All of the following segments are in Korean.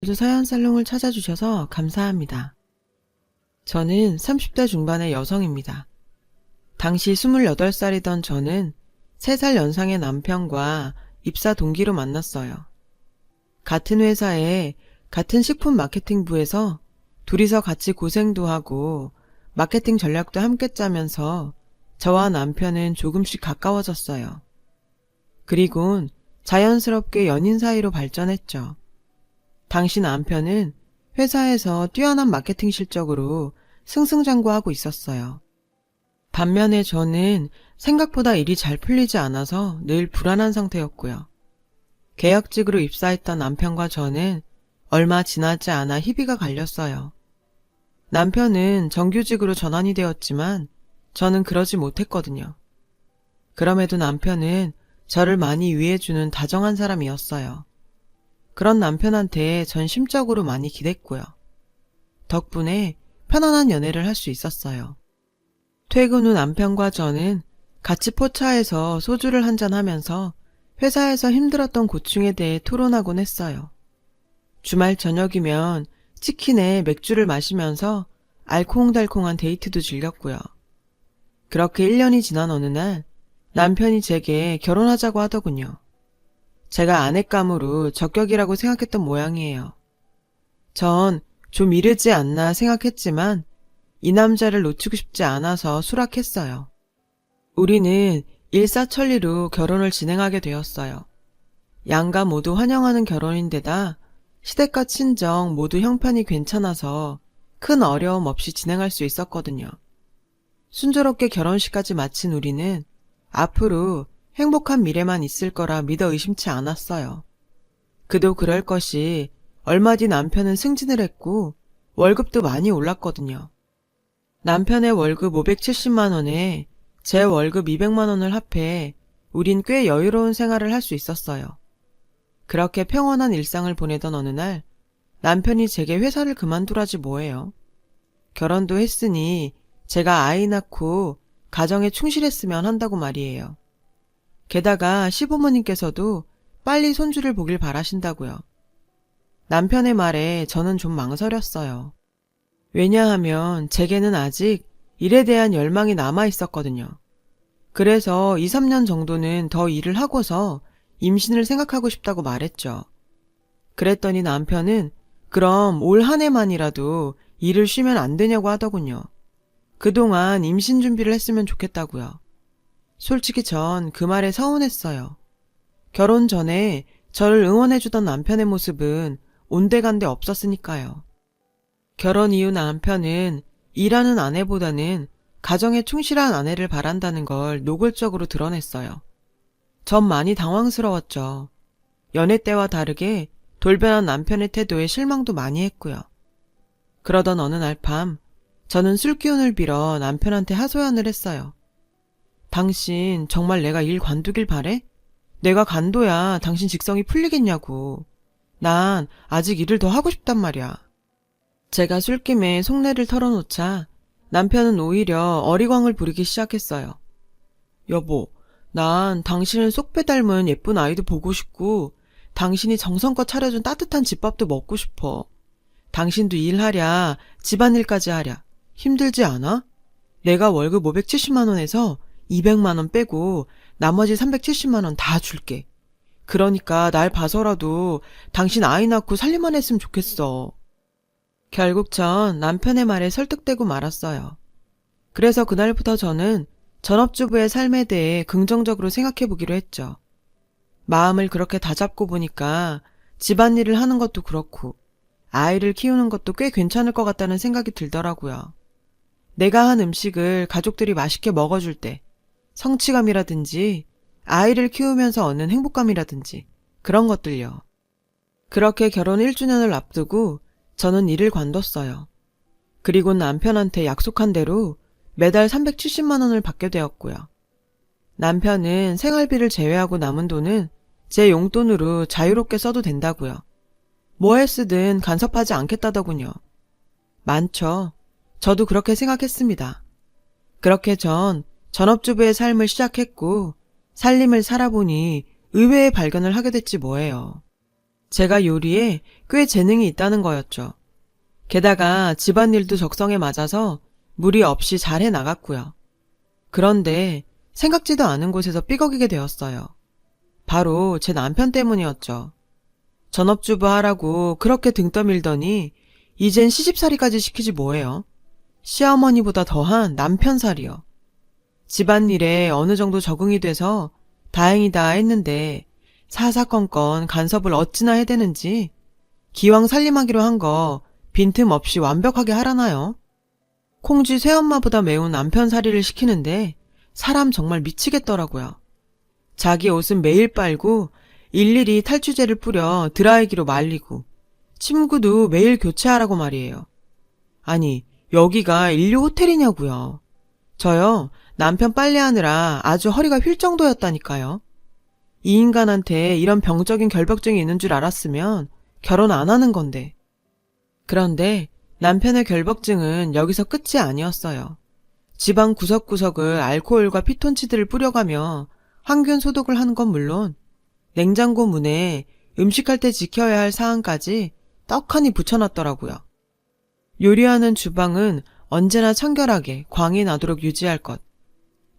오늘도 서현살롱을 찾아주셔서 감사합니다. 저는 30대 중반의 여성입니다. 당시 28살이던 저는 3살 연상의 남편과 입사 동기로 만났어요. 같은 회사에 같은 식품 마케팅부에서 둘이서 같이 고생도 하고 마케팅 전략도 함께 짜면서 저와 남편은 조금씩 가까워졌어요. 그리곤 자연스럽게 연인 사이로 발전했죠. 당시 남편은 회사에서 뛰어난 마케팅 실적으로 승승장구하고 있었어요. 반면에 저는 생각보다 일이 잘 풀리지 않아서 늘 불안한 상태였고요. 계약직으로 입사했던 남편과 저는 얼마 지나지 않아 희비가 갈렸어요. 남편은 정규직으로 전환이 되었지만 저는 그러지 못했거든요. 그럼에도 남편은 저를 많이 위해주는 다정한 사람이었어요. 그런 남편한테 전 심적으로 많이 기댔고요. 덕분에 편안한 연애를 할 수 있었어요. 퇴근 후 남편과 저는 같이 포차에서 소주를 한잔하면서 회사에서 힘들었던 고충에 대해 토론하곤 했어요. 주말 저녁이면 치킨에 맥주를 마시면서 알콩달콩한 데이트도 즐겼고요. 그렇게 1년이 지난 어느 날 남편이 제게 결혼하자고 하더군요. 제가 아내감으로 적격이라고 생각했던 모양이에요. 전 좀 이르지 않나 생각했지만 이 남자를 놓치고 싶지 않아서 수락했어요. 우리는 일사천리로 결혼을 진행하게 되었어요. 양가 모두 환영하는 결혼인데다 시댁과 친정 모두 형편이 괜찮아서 큰 어려움 없이 진행할 수 있었거든요. 순조롭게 결혼식까지 마친 우리는 앞으로 행복한 미래만 있을 거라 믿어 의심치 않았어요. 그도 그럴 것이 얼마 뒤 남편은 승진을 했고 월급도 많이 올랐거든요. 남편의 월급 570만 원에 제 월급 200만 원을 합해 우린 꽤 여유로운 생활을 할 수 있었어요. 그렇게 평온한 일상을 보내던 어느 날 남편이 제게 회사를 그만두라지 뭐예요. 결혼도 했으니 제가 아이 낳고 가정에 충실했으면 한다고 말이에요. 게다가 시부모님께서도 빨리 손주를 보길 바라신다고요. 남편의 말에 저는 좀 망설였어요. 왜냐하면 제게는 아직 일에 대한 열망이 남아 있었거든요. 그래서 2, 3년 정도는 더 일을 하고서 임신을 생각하고 싶다고 말했죠. 그랬더니 남편은 그럼 올 한 해만이라도 일을 쉬면 안 되냐고 하더군요. 그동안 임신 준비를 했으면 좋겠다고요. 솔직히 전 그 말에 서운했어요. 결혼 전에 저를 응원해주던 남편의 모습은 온데간데 없었으니까요. 결혼 이후 남편은 일하는 아내보다는 가정에 충실한 아내를 바란다는 걸 노골적으로 드러냈어요. 전 많이 당황스러웠죠. 연애 때와 다르게 돌변한 남편의 태도에 실망도 많이 했고요. 그러던 어느 날 밤 저는 술기운을 빌어 남편한테 하소연을 했어요. 당신 정말 내가 일 관두길 바래? 내가 간둬야 당신 직성이 풀리겠냐고. 난 아직 일을 더 하고 싶단 말이야. 제가 술김에 속내를 털어놓자 남편은 오히려 어리광을 부리기 시작했어요. 여보, 난 당신을 쏙 빼닮은 예쁜 아이도 보고 싶고 당신이 정성껏 차려준 따뜻한 집밥도 먹고 싶어. 당신도 일하랴, 집안일까지 하랴. 힘들지 않아? 내가 월급 570만 원에서 200만 원 빼고 나머지 370만 원 다 줄게. 그러니까 날 봐서라도 당신 아이 낳고 살림만 했으면 좋겠어. 결국 전 남편의 말에 설득되고 말았어요. 그래서 그날부터 저는 전업주부의 삶에 대해 긍정적으로 생각해보기로 했죠. 마음을 그렇게 다잡고 보니까 집안일을 하는 것도 그렇고 아이를 키우는 것도 꽤 괜찮을 것 같다는 생각이 들더라고요. 내가 한 음식을 가족들이 맛있게 먹어줄 때 성취감이라든지 아이를 키우면서 얻는 행복감이라든지 그런 것들요. 그렇게 결혼 1주년을 앞두고 저는 일을 관뒀어요. 그리고 남편한테 약속한 대로 매달 370만 원을 받게 되었고요. 남편은 생활비를 제외하고 남은 돈은 제 용돈으로 자유롭게 써도 된다고요. 뭐에 쓰든 간섭하지 않겠다더군요. 많죠. 저도 그렇게 생각했습니다. 그렇게 전 전업주부의 삶을 시작했고 살림을 살아보니 의외의 발견을 하게 됐지 뭐예요. 제가 요리에 꽤 재능이 있다는 거였죠. 게다가 집안일도 적성에 맞아서 무리 없이 잘 해나갔고요. 그런데 생각지도 않은 곳에서 삐걱이게 되었어요. 바로 제 남편 때문이었죠. 전업주부 하라고 그렇게 등 떠밀더니 이젠 시집살이까지 시키지 뭐예요. 시어머니보다 더한 남편살이요. 집안일에 어느 정도 적응이 돼서 다행이다 했는데 사사건건 간섭을 어찌나 해대는지 기왕 살림하기로 한 거 빈틈없이 완벽하게 하라나요? 콩쥐 새엄마보다 매운 남편살이를 시키는데 사람 정말 미치겠더라고요. 자기 옷은 매일 빨고 일일이 탈취제를 뿌려 드라이기로 말리고 침구도 매일 교체하라고 말이에요. 아니, 여기가 인류 호텔이냐고요. 저요, 남편 빨래하느라 아주 허리가 휠 정도였다니까요. 이 인간한테 이런 병적인 결벽증이 있는 줄 알았으면 결혼 안 하는 건데. 그런데 남편의 결벽증은 여기서 끝이 아니었어요. 집안 구석구석을 알코올과 피톤치드를 뿌려가며 항균 소독을 하는 건 물론 냉장고 문에 음식할 때 지켜야 할 사항까지 떡하니 붙여놨더라고요. 요리하는 주방은 언제나 청결하게 광이 나도록 유지할 것.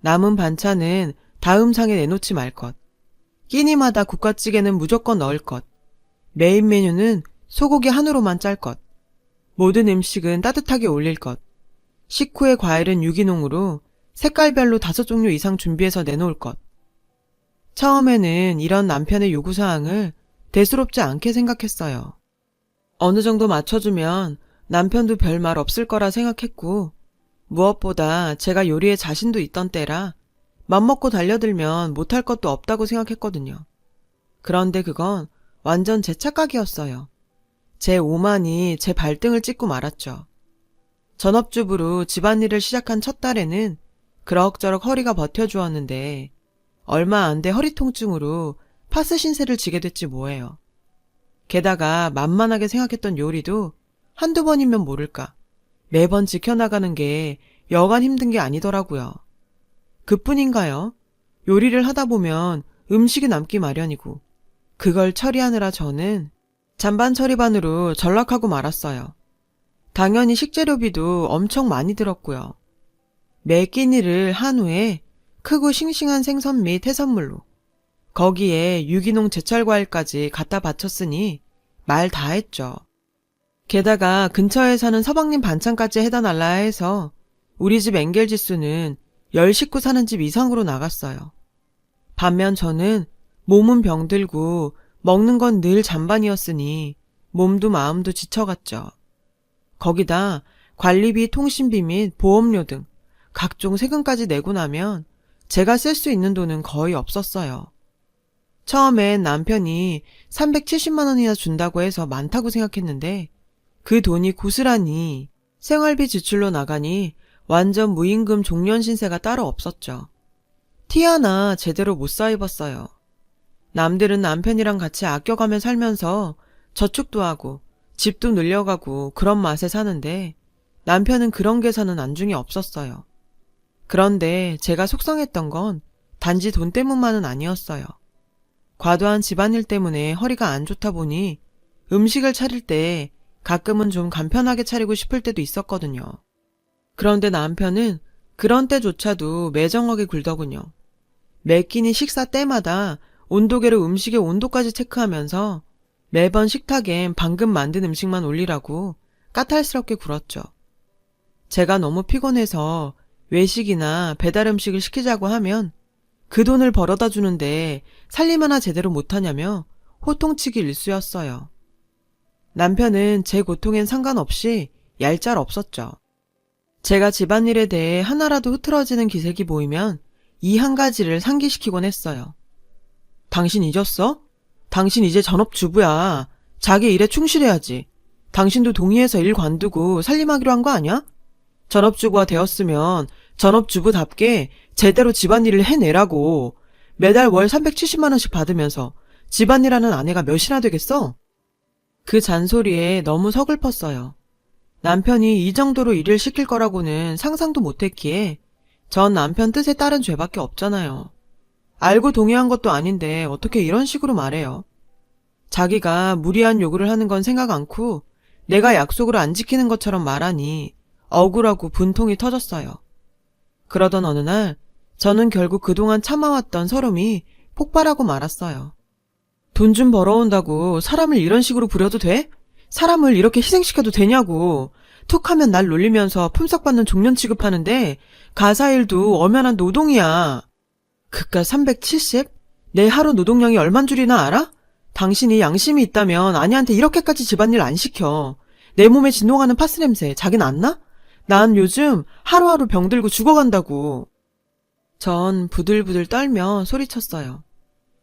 남은 반찬은 다음 상에 내놓지 말 것. 끼니마다 국화찌개는 무조건 넣을 것. 메인 메뉴는 소고기 한우로만 짤 것. 모든 음식은 따뜻하게 올릴 것. 식후의 과일은 유기농으로 색깔별로 5종류 이상 준비해서 내놓을 것. 처음에는 이런 남편의 요구사항을 대수롭지 않게 생각했어요. 어느 정도 맞춰주면 남편도 별말 없을 거라 생각했고 무엇보다 제가 요리에 자신도 있던 때라 맘먹고 달려들면 못할 것도 없다고 생각했거든요. 그런데 그건 완전 제 착각이었어요. 제 오만이 제 발등을 찍고 말았죠. 전업주부로 집안일을 시작한 첫 달에는 그럭저럭 허리가 버텨주었는데 얼마 안 돼 허리 통증으로 파스 신세를 지게 됐지 뭐예요. 게다가 만만하게 생각했던 요리도 한두 번이면 모를까 매번 지켜나가는 게 여간 힘든 게 아니더라고요. 그뿐인가요? 요리를 하다 보면 음식이 남기 마련이고 그걸 처리하느라 저는 잔반 처리반으로 전락하고 말았어요. 당연히 식재료비도 엄청 많이 들었고요. 매 끼니를 한 후에 크고 싱싱한 생선 및 해산물로 거기에 유기농 제철과일까지 갖다 바쳤으니 말 다 했죠. 게다가 근처에 사는 서방님 반찬까지 해다 날라야 해서 우리 집 엥겔 지수는 10식구 사는 집 이상으로 나갔어요. 반면 저는 몸은 병들고 먹는 건 늘 잔반이었으니 몸도 마음도 지쳐갔죠. 거기다 관리비, 통신비 및 보험료 등 각종 세금까지 내고 나면 제가 쓸 수 있는 돈은 거의 없었어요. 처음엔 남편이 370만 원이나 준다고 해서 많다고 생각했는데 그 돈이 고스란히 생활비 지출로 나가니 완전 무임금 종련 신세가 따로 없었죠. 티 하나 제대로 못 사 입었어요. 남들은 남편이랑 같이 아껴가며 살면서 저축도 하고 집도 늘려가고 그런 맛에 사는데 남편은 그런 계산은 안중에 없었어요. 그런데 제가 속상했던 건 단지 돈 때문만은 아니었어요. 과도한 집안일 때문에 허리가 안 좋다 보니 음식을 차릴 때 가끔은 좀 간편하게 차리고 싶을 때도 있었거든요. 그런데 남편은 그런 때조차도 매정하게 굴더군요. 매 끼니 식사 때마다 온도계로 음식의 온도까지 체크하면서 매번 식탁엔 방금 만든 음식만 올리라고 까탈스럽게 굴었죠. 제가 너무 피곤해서 외식이나 배달 음식을 시키자고 하면 그 돈을 벌어다 주는데 살림 하나 제대로 못하냐며 호통치기 일쑤였어요. 남편은 제 고통엔 상관없이 얄짤 없었죠. 제가 집안일에 대해 하나라도 흐트러지는 기색이 보이면 이 한 가지를 상기시키곤 했어요. 당신 잊었어? 당신 이제 전업주부야. 자기 일에 충실해야지. 당신도 동의해서 일 관두고 살림하기로 한 거 아니야? 전업주부가 되었으면 전업주부답게 제대로 집안일을 해내라고. 매달 월 370만 원씩 받으면서 집안일하는 아내가 몇이나 되겠어? 그 잔소리에 너무 서글펐어요. 남편이 이 정도로 일을 시킬 거라고는 상상도 못했기에 전 남편 뜻에 따른 죄밖에 없잖아요. 알고 동의한 것도 아닌데 어떻게 이런 식으로 말해요. 자기가 무리한 요구를 하는 건 생각 않고 내가 약속을 안 지키는 것처럼 말하니 억울하고 분통이 터졌어요. 그러던 어느 날 저는 결국 그동안 참아왔던 서름이 폭발하고 말았어요. 돈 좀 벌어온다고 사람을 이런 식으로 부려도 돼? 사람을 이렇게 희생시켜도 되냐고. 툭 하면 날 놀리면서 품삯받는 종년 취급하는데 가사일도 엄연한 노동이야. 그깟 370? 내 하루 노동량이 얼만 줄이나 알아? 당신이 양심이 있다면 아내한테 이렇게까지 집안일 안 시켜. 내 몸에 진동하는 파스 냄새 자긴 안 나? 난 요즘 하루하루 병들고 죽어간다고. 전 부들부들 떨며 소리쳤어요.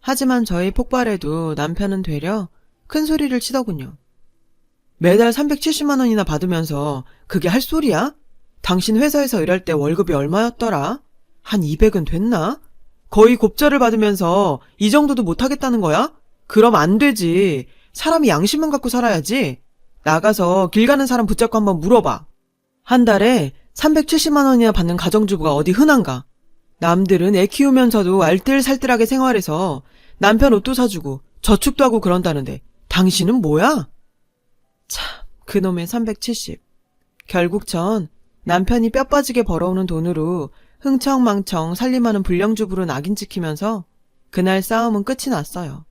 하지만 저의 폭발에도 남편은 되려 큰 소리를 치더군요. 매달 370만 원이나 받으면서 그게 할 소리야? 당신 회사에서 일할 때 월급이 얼마였더라? 한 200은 됐나? 거의 곱절을 받으면서 이 정도도 못하겠다는 거야? 그럼 안 되지. 사람이 양심은 갖고 살아야지. 나가서 길 가는 사람 붙잡고 한번 물어봐. 한 달에 370만 원이나 받는 가정주부가 어디 흔한가? 남들은 애 키우면서도 알뜰살뜰하게 생활해서 남편 옷도 사주고 저축도 하고 그런다는데 당신은 뭐야? 참, 그놈의 370. 결국 전 남편이 뼈 빠지게 벌어오는 돈으로 흥청망청 살림하는 불량주부로 낙인 찍히면서 그날 싸움은 끝이 났어요.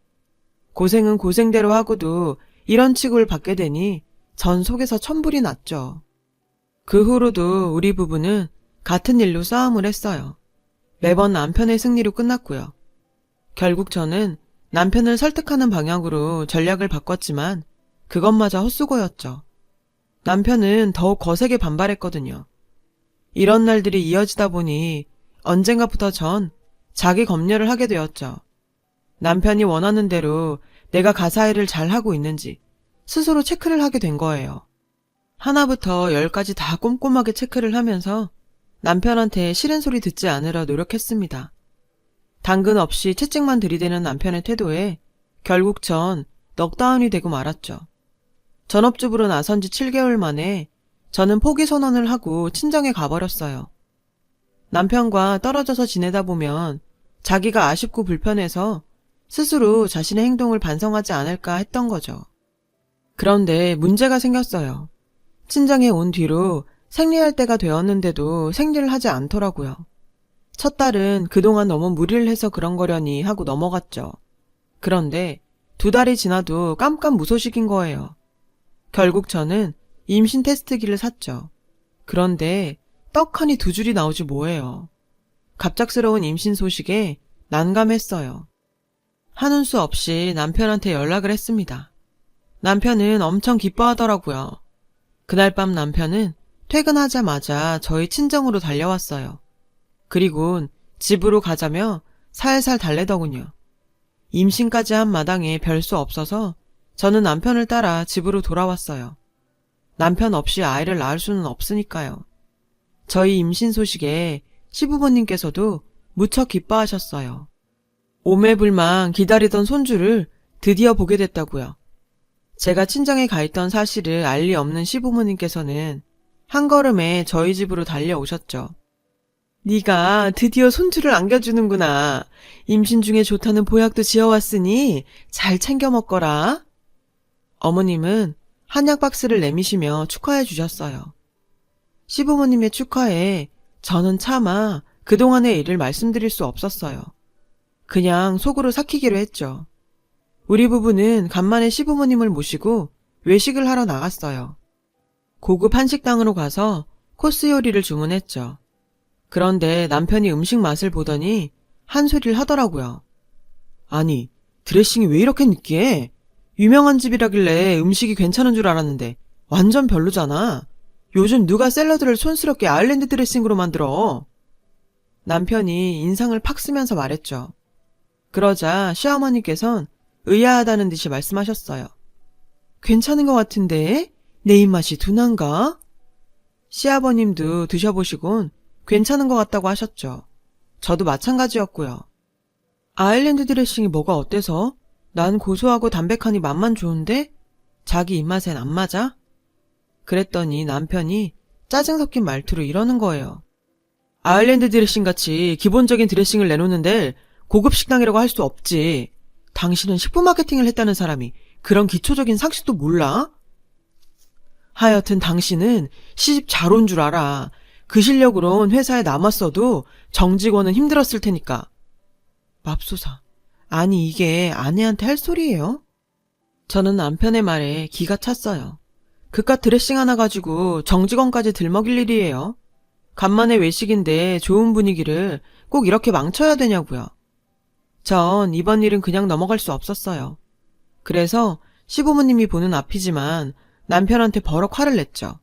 고생은 고생대로 하고도 이런 취급을 받게 되니 전 속에서 천불이 났죠. 그 후로도 우리 부부는 같은 일로 싸움을 했어요. 매번 남편의 승리로 끝났고요. 결국 저는 남편을 설득하는 방향으로 전략을 바꿨지만 그것마저 헛수고였죠. 남편은 더욱 거세게 반발했거든요. 이런 날들이 이어지다 보니 언젠가부터 전 자기 검열을 하게 되었죠. 남편이 원하는 대로 내가 가사일을 잘하고 있는지 스스로 체크를 하게 된 거예요. 하나부터 10까지 다 꼼꼼하게 체크를 하면서 남편한테 싫은 소리 듣지 않으려 노력했습니다. 당근 없이 채찍만 들이대는 남편의 태도에 결국 전 넉다운이 되고 말았죠. 전업주부로 나선 지 7개월 만에 저는 포기 선언을 하고 친정에 가버렸어요. 남편과 떨어져서 지내다 보면 자기가 아쉽고 불편해서 스스로 자신의 행동을 반성하지 않을까 했던 거죠. 그런데 문제가 생겼어요. 친정에 온 뒤로 생리할 때가 되었는데도 생리를 하지 않더라고요. 첫 딸은 그동안 너무 무리를 해서 그런 거려니 하고 넘어갔죠. 그런데 2달이 지나도 깜깜무소식인 거예요. 결국 저는 임신 테스트기를 샀죠. 그런데 떡하니 2줄이 나오지 뭐예요. 갑작스러운 임신 소식에 난감했어요. 하는 수 없이 남편한테 연락을 했습니다. 남편은 엄청 기뻐하더라고요. 그날 밤 남편은 퇴근하자마자 저희 친정으로 달려왔어요. 그리곤 집으로 가자며 살살 달래더군요. 임신까지 한 마당에 별 수 없어서 저는 남편을 따라 집으로 돌아왔어요. 남편 없이 아이를 낳을 수는 없으니까요. 저희 임신 소식에 시부모님께서도 무척 기뻐하셨어요. 오매불망 기다리던 손주를 드디어 보게 됐다고요. 제가 친정에 가 있던 사실을 알 리 없는 시부모님께서는 한 걸음에 저희 집으로 달려오셨죠. 네가 드디어 손주를 안겨주는구나. 임신 중에 좋다는 보약도 지어왔으니 잘 챙겨 먹거라. 어머님은 한약 박스를 내미시며 축하해 주셨어요. 시부모님의 축하에 저는 차마 그동안의 일을 말씀드릴 수 없었어요. 그냥 속으로 삭히기로 했죠. 우리 부부는 간만에 시부모님을 모시고 외식을 하러 나갔어요. 고급 한식당으로 가서 코스 요리를 주문했죠. 그런데 남편이 음식 맛을 보더니 한 소리를 하더라고요. 아니, 드레싱이 왜 이렇게 느끼해? 유명한 집이라길래 음식이 괜찮은 줄 알았는데 완전 별로잖아. 요즘 누가 샐러드를 촌스럽게 아일랜드 드레싱으로 만들어? 남편이 인상을 팍 쓰면서 말했죠. 그러자 시어머니께선 의아하다는 듯이 말씀하셨어요. 괜찮은 것 같은데? 내 입맛이 둔한가? 시아버님도 드셔보시곤 괜찮은 것 같다고 하셨죠. 저도 마찬가지였고요. 아일랜드 드레싱이 뭐가 어때서? 난 고소하고 담백하니 맛만 좋은데? 자기 입맛엔 안 맞아? 그랬더니 남편이 짜증 섞인 말투로 이러는 거예요. 아일랜드 드레싱같이 기본적인 드레싱을 내놓는데 고급 식당이라고 할 수 없지. 당신은 식품 마케팅을 했다는 사람이 그런 기초적인 상식도 몰라? 하여튼 당신은 시집 잘 온 줄 알아. 그 실력으론 회사에 남았어도 정직원은 힘들었을 테니까. 맙소사. 아니 이게 아내한테 할 소리예요? 저는 남편의 말에 기가 찼어요. 그깟 드레싱 하나 가지고 정직원까지 들먹일 일이에요. 간만에 외식인데 좋은 분위기를 꼭 이렇게 망쳐야 되냐고요. 전 이번 일은 그냥 넘어갈 수 없었어요. 그래서 시부모님이 보는 앞이지만 남편한테 버럭 화를 냈죠.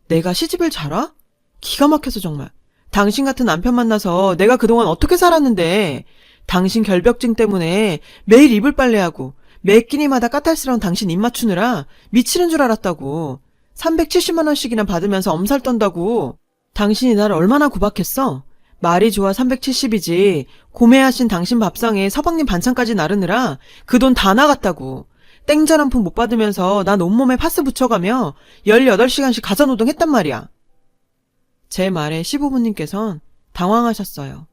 내가 시집을 잘 와? 기가 막혀서 정말. 당신 같은 남편 만나서 내가 그동안 어떻게 살았는데 당신 결벽증 때문에 매일 이불 빨래하고 매 끼니마다 까탈스러운 당신 입 맞추느라 미치는 줄 알았다고. 370만 원씩이나 받으면서 엄살 떤다고. 당신이 날 얼마나 구박했어? 말이 좋아 370이지 고매하신 당신 밥상에 서방님 반찬까지 나르느라 그 돈 다 나갔다고. 땡전 한 푼 못 받으면서 난 온몸에 파스 붙여가며 18시간씩 가사노동했단 말이야. 제 말에 시부모님께선 당황하셨어요.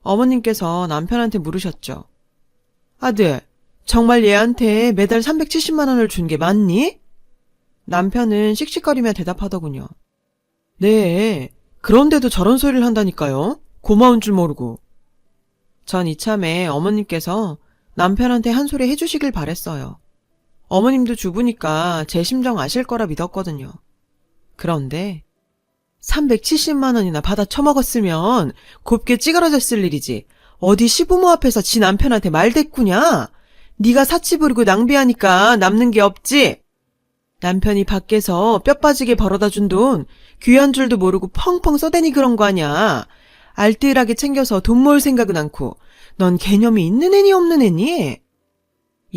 어머님께서 남편한테 물으셨죠. 아들, 정말 얘한테 매달 370만 원을 준 게 맞니? 남편은 씩씩거리며 대답하더군요. 네, 그런데도 저런 소리를 한다니까요. 고마운 줄 모르고. 전 이참에 어머님께서 남편한테 한 소리 해주시길 바랬어요. 어머님도 주부니까 제 심정 아실 거라 믿었거든요. 그런데 370만 원이나 받아 처먹었으면 곱게 찌그러졌을 일이지. 어디 시부모 앞에서 지 남편한테 말대꾸냐? 네가 사치 부리고 낭비하니까 남는 게 없지. 남편이 밖에서 뼈 빠지게 벌어다 준 돈 귀한 줄도 모르고 펑펑 써대니 그런 거 아냐. 알뜰하게 챙겨서 돈 모을 생각은 않고 넌 개념이 있는 애니 없는 애니?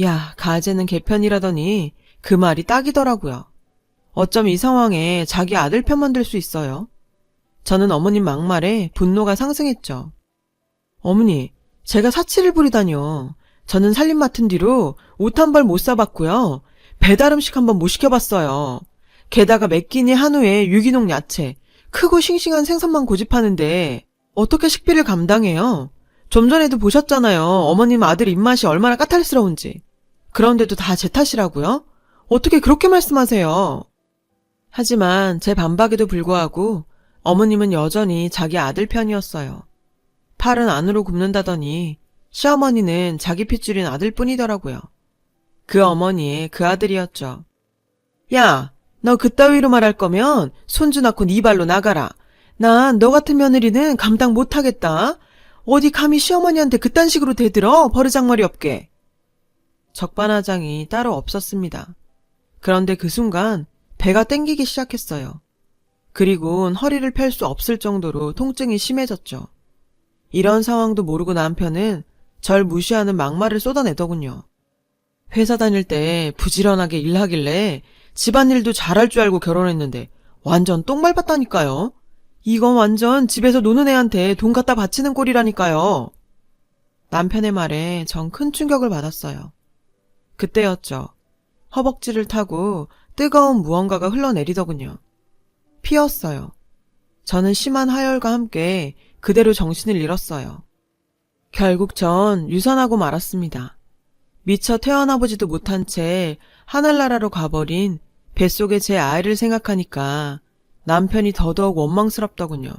야, 가재는 개편이라더니 그 말이 딱이더라고요. 어쩜 이 상황에 자기 아들 편만 들 수 있어요? 저는 어머님 막말에 분노가 상승했죠. 어머니, 제가 사치를 부리다뇨. 저는 살림 맡은 뒤로 옷 한 벌 못 사봤고요. 배달 음식 한 번 못 시켜봤어요. 게다가 몇 끼니 한우에 유기농 야채, 크고 싱싱한 생선만 고집하는데 어떻게 식비를 감당해요? 좀 전에도 보셨잖아요. 어머님 아들 입맛이 얼마나 까탈스러운지. 그런데도 다 제 탓이라고요? 어떻게 그렇게 말씀하세요? 하지만 제 반박에도 불구하고 어머님은 여전히 자기 아들 편이었어요. 팔은 안으로 굽는다더니 시어머니는 자기 핏줄인 아들뿐이더라고요. 그 어머니의 그 아들이었죠. 야, 너 그따위로 말할 거면 손주 낳고 네 발로 나가라. 난 너 같은 며느리는 감당 못하겠다. 어디 감히 시어머니한테 그딴 식으로 대들어? 버르장머리 없게. 적반하장이 따로 없었습니다. 그런데 그 순간 배가 땡기기 시작했어요. 그리고는 허리를 펼 수 없을 정도로 통증이 심해졌죠. 이런 상황도 모르고 남편은 절 무시하는 막말을 쏟아내더군요. 회사 다닐 때 부지런하게 일하길래 집안일도 잘할 줄 알고 결혼했는데 완전 똥 밟았다니까요. 이건 완전 집에서 노는 애한테 돈 갖다 바치는 꼴이라니까요. 남편의 말에 전 큰 충격을 받았어요. 그때였죠. 허벅지를 타고 뜨거운 무언가가 흘러내리더군요. 피였어요. 저는 심한 하열과 함께 그대로 정신을 잃었어요. 결국 전 유산하고 말았습니다. 미처 태어나보지도 못한 채 하늘나라로 가버린 뱃속의 제 아이를 생각하니까 남편이 더더욱 원망스럽더군요.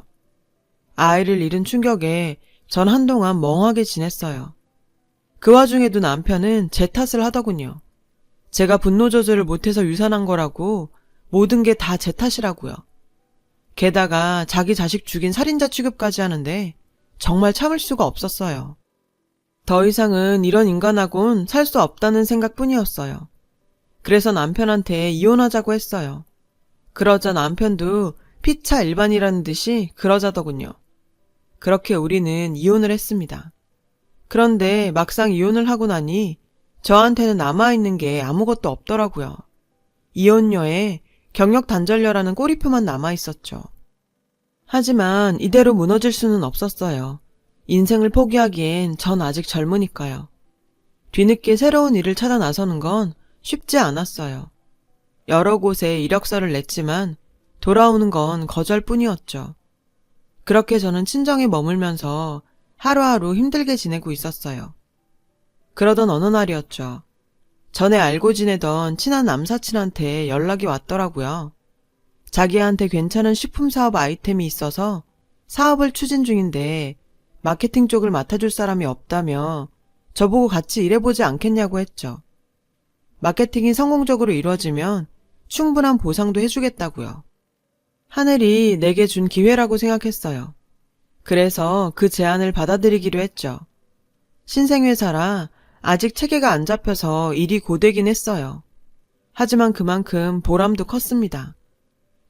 아이를 잃은 충격에 전 한동안 멍하게 지냈어요. 그 와중에도 남편은 제 탓을 하더군요. 제가 분노 조절을 못해서 유산한 거라고, 모든 게 다 제 탓이라고요. 게다가 자기 자식 죽인 살인자 취급까지 하는데 정말 참을 수가 없었어요. 더 이상은 이런 인간하곤 살 수 없다는 생각뿐이었어요. 그래서 남편한테 이혼하자고 했어요. 그러자 남편도 피차 일반이라는 듯이 그러자더군요. 그렇게 우리는 이혼을 했습니다. 그런데 막상 이혼을 하고 나니 저한테는 남아있는 게 아무것도 없더라고요. 이혼녀에 경력 단절녀라는 꼬리표만 남아있었죠. 하지만 이대로 무너질 수는 없었어요. 인생을 포기하기엔 전 아직 젊으니까요. 뒤늦게 새로운 일을 찾아 나서는 건 쉽지 않았어요. 여러 곳에 이력서를 냈지만 돌아오는 건 거절뿐이었죠. 그렇게 저는 친정에 머물면서 하루하루 힘들게 지내고 있었어요. 그러던 어느 날이었죠. 전에 알고 지내던 친한 남사친한테 연락이 왔더라고요. 자기한테 괜찮은 식품 사업 아이템이 있어서 사업을 추진 중인데 마케팅 쪽을 맡아줄 사람이 없다며 저보고 같이 일해보지 않겠냐고 했죠. 마케팅이 성공적으로 이루어지면 충분한 보상도 해주겠다고요. 하늘이 내게 준 기회라고 생각했어요. 그래서 그 제안을 받아들이기로 했죠. 신생회사라 아직 체계가 안 잡혀서 일이 고되긴 했어요. 하지만 그만큼 보람도 컸습니다.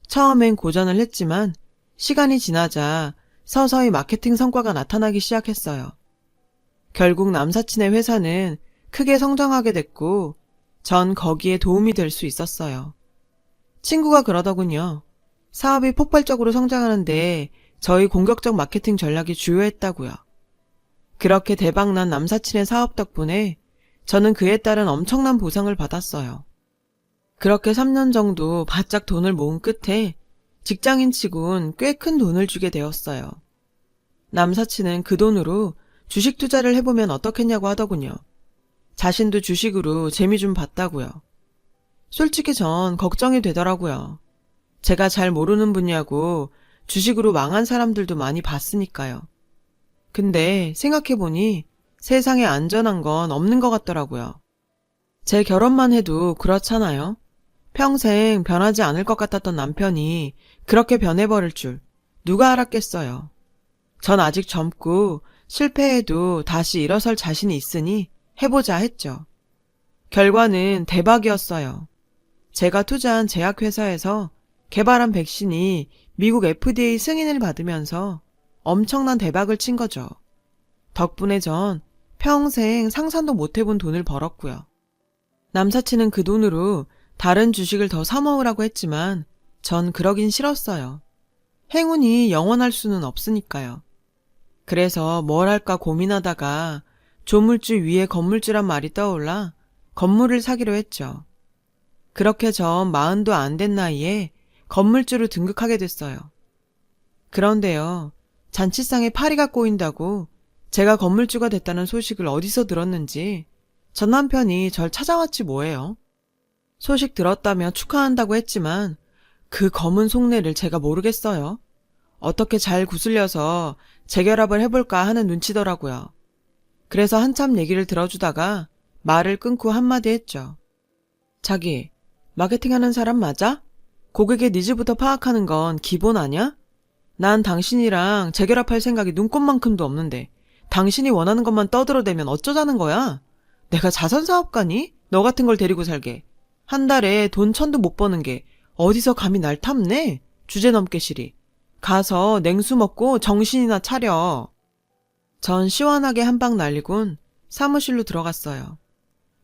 처음엔 고전을 했지만 시간이 지나자 서서히 마케팅 성과가 나타나기 시작했어요. 결국 남사친의 회사는 크게 성장하게 됐고 전 거기에 도움이 될 수 있었어요. 친구가 그러더군요. 사업이 폭발적으로 성장하는데 저희 공격적 마케팅 전략이 주요했다고요. 그렇게 대박난 남사친의 사업 덕분에 저는 그에 따른 엄청난 보상을 받았어요. 그렇게 3년 정도 바짝 돈을 모은 끝에 직장인치곤 꽤 큰 돈을 주게 되었어요. 남사친은 그 돈으로 주식 투자를 해보면 어떻겠냐고 하더군요. 자신도 주식으로 재미 좀 봤다고요. 솔직히 전 걱정이 되더라고요. 제가 잘 모르는 분야고 주식으로 망한 사람들도 많이 봤으니까요. 근데 생각해보니 세상에 안전한 건 없는 것 같더라고요. 제 결혼만 해도 그렇잖아요. 평생 변하지 않을 것 같았던 남편이 그렇게 변해버릴 줄 누가 알았겠어요. 전 아직 젊고 실패해도 다시 일어설 자신이 있으니 해보자 했죠. 결과는 대박이었어요. 제가 투자한 제약회사에서 개발한 백신이 미국 FDA 승인을 받으면서 엄청난 대박을 친 거죠. 덕분에 전 평생 상상도 못 해본 돈을 벌었고요. 남사친은 그 돈으로 다른 주식을 더 사모으라고 했지만 전 그러긴 싫었어요. 행운이 영원할 수는 없으니까요. 그래서 뭘 할까 고민하다가 조물주 위에 건물주란 말이 떠올라 건물을 사기로 했죠. 그렇게 전 40도 안 된 나이에 건물주로 등극하게 됐어요. 그런데요, 잔치상에 파리가 꼬인다고 제가 건물주가 됐다는 소식을 어디서 들었는지 전 남편이 절 찾아왔지 뭐예요. 소식 들었다며 축하한다고 했지만 그 검은 속내를 제가 모르겠어요. 어떻게 잘 구슬려서 재결합을 해볼까 하는 눈치더라고요. 그래서 한참 얘기를 들어주다가 말을 끊고 한마디 했죠. 자기, 마케팅하는 사람 맞아? 고객의 니즈부터 파악하는 건 기본 아냐? 난 당신이랑 재결합할 생각이 눈꼽만큼도 없는데 당신이 원하는 것만 떠들어대면 어쩌자는 거야? 내가 자선사업가니? 너 같은 걸 데리고 살게. 한 달에 돈 1000도 못 버는 게 어디서 감히 날 탐내? 주제넘게 시리. 가서 냉수 먹고 정신이나 차려. 전 시원하게 한 방 날리곤 사무실로 들어갔어요.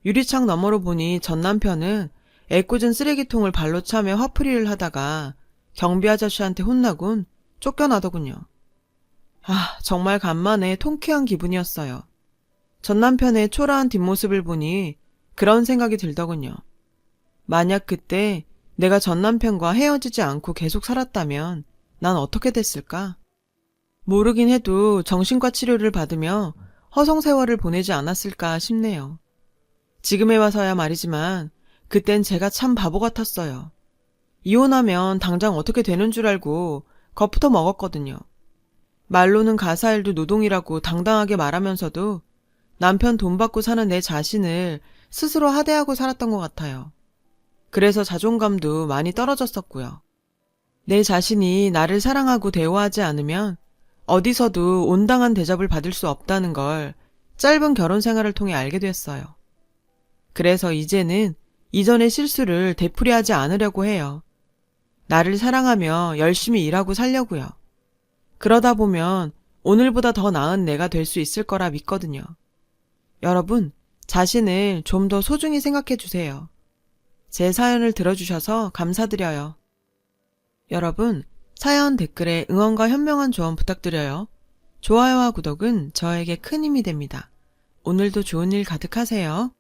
유리창 너머로 보니 전 남편은 애꿎은 쓰레기통을 발로 차며 화풀이를 하다가 경비 아저씨한테 혼나곤 쫓겨나더군요. 정말 간만에 통쾌한 기분이었어요. 전 남편의 초라한 뒷모습을 보니 그런 생각이 들더군요. 만약 그때 내가 전 남편과 헤어지지 않고 계속 살았다면 난 어떻게 됐을까? 모르긴 해도 정신과 치료를 받으며 허송세월을 보내지 않았을까 싶네요. 지금에 와서야 말이지만 그땐 제가 참 바보 같았어요. 이혼하면 당장 어떻게 되는 줄 알고 겁부터 먹었거든요. 말로는 가사일도 노동이라고 당당하게 말하면서도 남편 돈 받고 사는 내 자신을 스스로 하대하고 살았던 것 같아요. 그래서 자존감도 많이 떨어졌었고요. 내 자신이 나를 사랑하고 대우하지 않으면 어디서도 온당한 대접을 받을 수 없다는 걸 짧은 결혼 생활을 통해 알게 됐어요. 그래서 이제는 이전의 실수를 되풀이하지 않으려고 해요. 나를 사랑하며 열심히 일하고 살려고요. 그러다 보면 오늘보다 더 나은 내가 될 수 있을 거라 믿거든요. 여러분, 자신을 좀 더 소중히 생각해 주세요. 제 사연을 들어주셔서 감사드려요. 여러분, 사연 댓글에 응원과 현명한 조언 부탁드려요. 좋아요와 구독은 저에게 큰 힘이 됩니다. 오늘도 좋은 일 가득하세요.